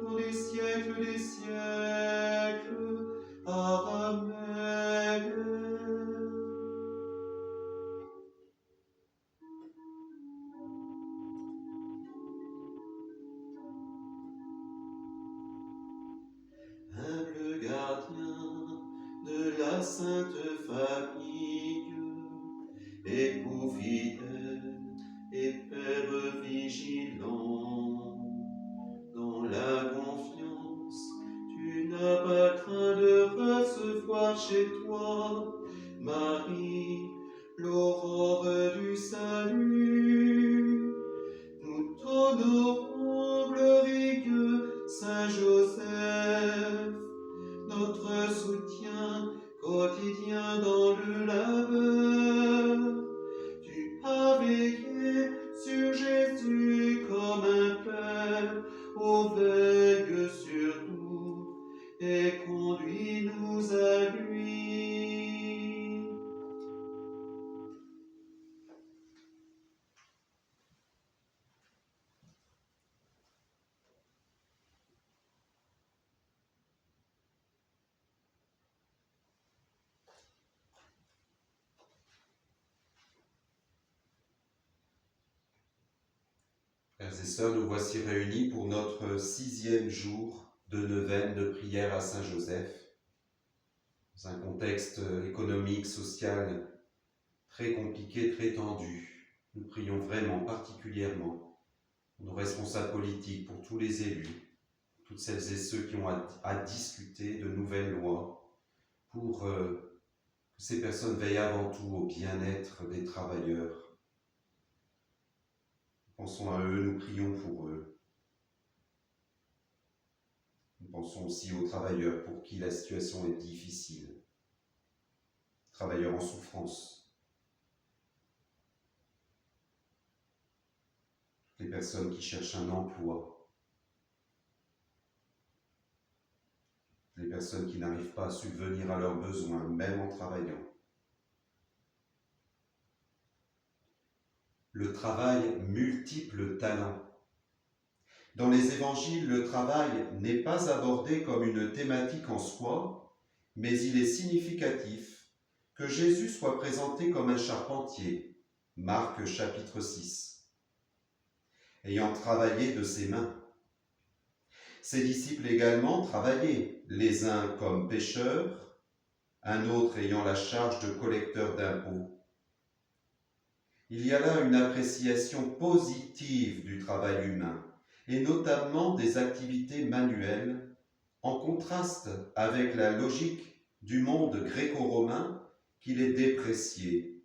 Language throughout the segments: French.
pour les siècles des siècles. Amen. Humble gardien de la Sainte Famille, époux fidèle et père vigilant, dans la confiance, tu n'as pas craint de recevoir chez toi Marie, l'aurore du salut. Nous t'honorons, glorieux Saint Joseph, notre soutien quotidien dans le labeur. Tu as veillé sur Jésus comme un père, veille sur nous et conduis-nous à lui. Frères et sœurs, nous voici réunis pour notre 6e jour de neuvaine de prière à Saint Joseph. Dans un contexte économique, social très compliqué, très tendu, nous prions vraiment particulièrement pour nos responsables politiques, pour tous les élus, toutes celles et ceux qui ont à discuter de nouvelles lois, pour que ces personnes veillent avant tout au bien-être des travailleurs. Pensons à eux, nous prions pour eux. Nous pensons aussi aux travailleurs pour qui la situation est difficile, travailleurs en souffrance, les personnes qui cherchent un emploi, les personnes qui n'arrivent pas à subvenir à leurs besoins, même en travaillant. Le travail multiple talent. Dans les évangiles, le travail n'est pas abordé comme une thématique en soi, mais il est significatif que Jésus soit présenté comme un charpentier, Marc chapitre 6, ayant travaillé de ses mains. Ses disciples également travaillaient, les uns comme pêcheurs, un autre ayant la charge de collecteur d'impôts. Il y a là une appréciation positive du travail humain, et notamment des activités manuelles, en contraste avec la logique du monde gréco-romain qui les dépréciait.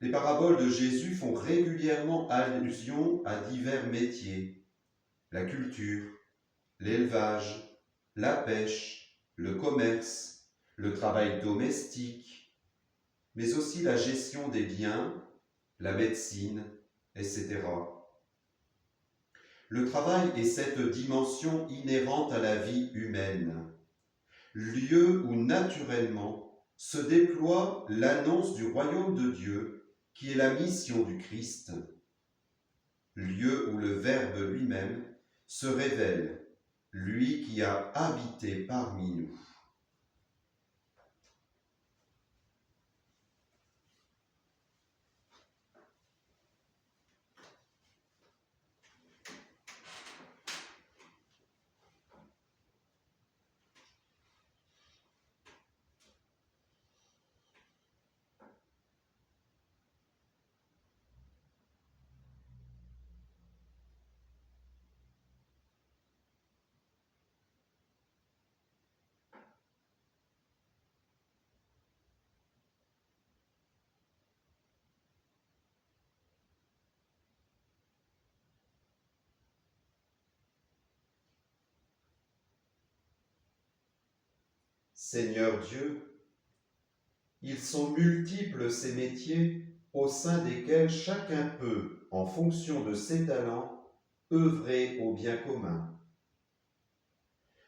Les paraboles de Jésus font régulièrement allusion à divers métiers: la culture, l'élevage, la pêche, le commerce, le travail domestique, mais aussi la gestion des biens, la médecine, etc. Le travail est cette dimension inhérente à la vie humaine, lieu où naturellement se déploie l'annonce du royaume de Dieu, qui est la mission du Christ, lieu où le Verbe lui-même se révèle, lui qui a habité parmi nous. Seigneur Dieu, ils sont multiples ces métiers au sein desquels chacun peut, en fonction de ses talents, œuvrer au bien commun.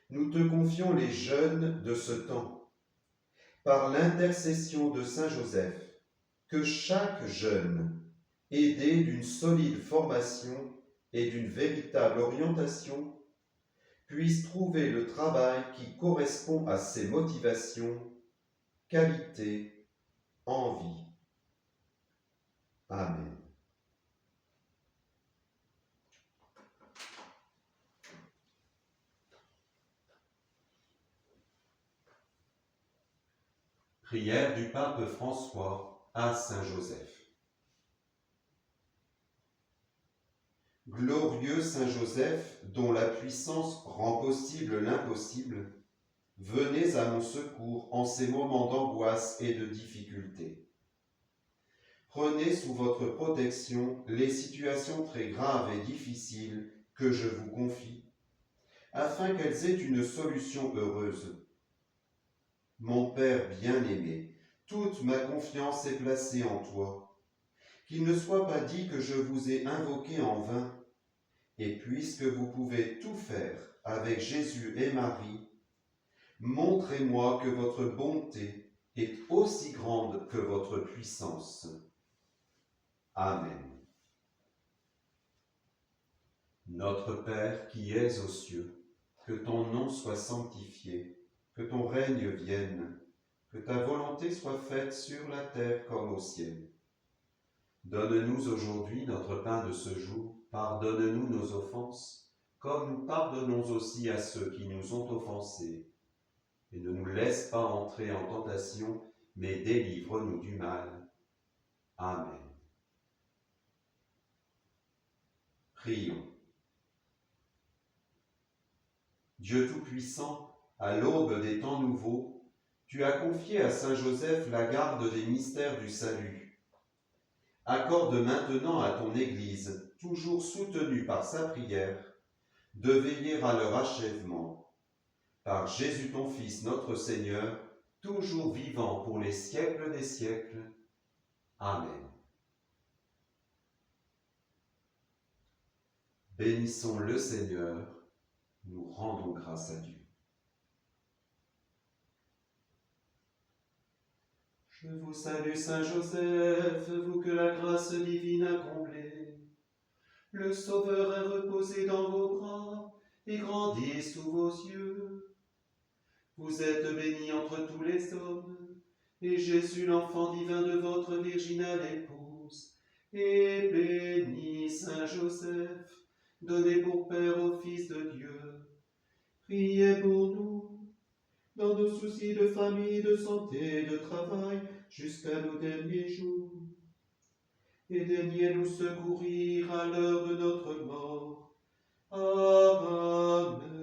Nous te confions les jeunes de ce temps. Par l'intercession de Saint Joseph, que chaque jeune, aidé d'une solide formation, et d'une véritable orientation, puisse trouver le travail qui correspond à ses motivations, qualités, envies. Amen. Prière du pape François à Saint Joseph. Glorieux Saint Joseph, dont la puissance rend possible l'impossible, venez à mon secours en ces moments d'angoisse et de difficulté. Prenez sous votre protection les situations très graves et difficiles que je vous confie, afin qu'elles aient une solution heureuse. Mon Père bien-aimé, toute ma confiance est placée en toi. Qu'il ne soit pas dit que je vous ai invoqué en vain, et puisque vous pouvez tout faire avec Jésus et Marie, montrez-moi que votre bonté est aussi grande que votre puissance. Amen. Notre Père qui es aux cieux, que ton nom soit sanctifié, que ton règne vienne, que ta volonté soit faite sur la terre comme au ciel. Donne-nous aujourd'hui notre pain de ce jour, pardonne-nous nos offenses, comme nous pardonnons aussi à ceux qui nous ont offensés. Et ne nous laisse pas entrer en tentation, mais délivre-nous du mal. Amen. Prions. Dieu Tout-Puissant, à l'aube des temps nouveaux, tu as confié à Saint Joseph la garde des mystères du salut. Accorde maintenant à ton Église, toujours soutenue par sa prière, de veiller à leur achèvement. Par Jésus ton Fils, notre Seigneur, toujours vivant pour les siècles des siècles. Amen. Bénissons le Seigneur, nous rendons grâce à Dieu. Je vous salue Saint Joseph, vous que la grâce divine a comblé. Le Sauveur est reposé dans vos bras et grandit sous vos yeux. Vous êtes bénie entre tous les hommes, et Jésus, l'enfant divin de votre virginale épouse, est béni Saint Joseph, donné pour Père au Fils de Dieu. Priez pour nous, dans nos soucis de famille, de santé, de travail, jusqu'à nos derniers jours. Et daignez nous secourir à l'heure de notre mort. Amen.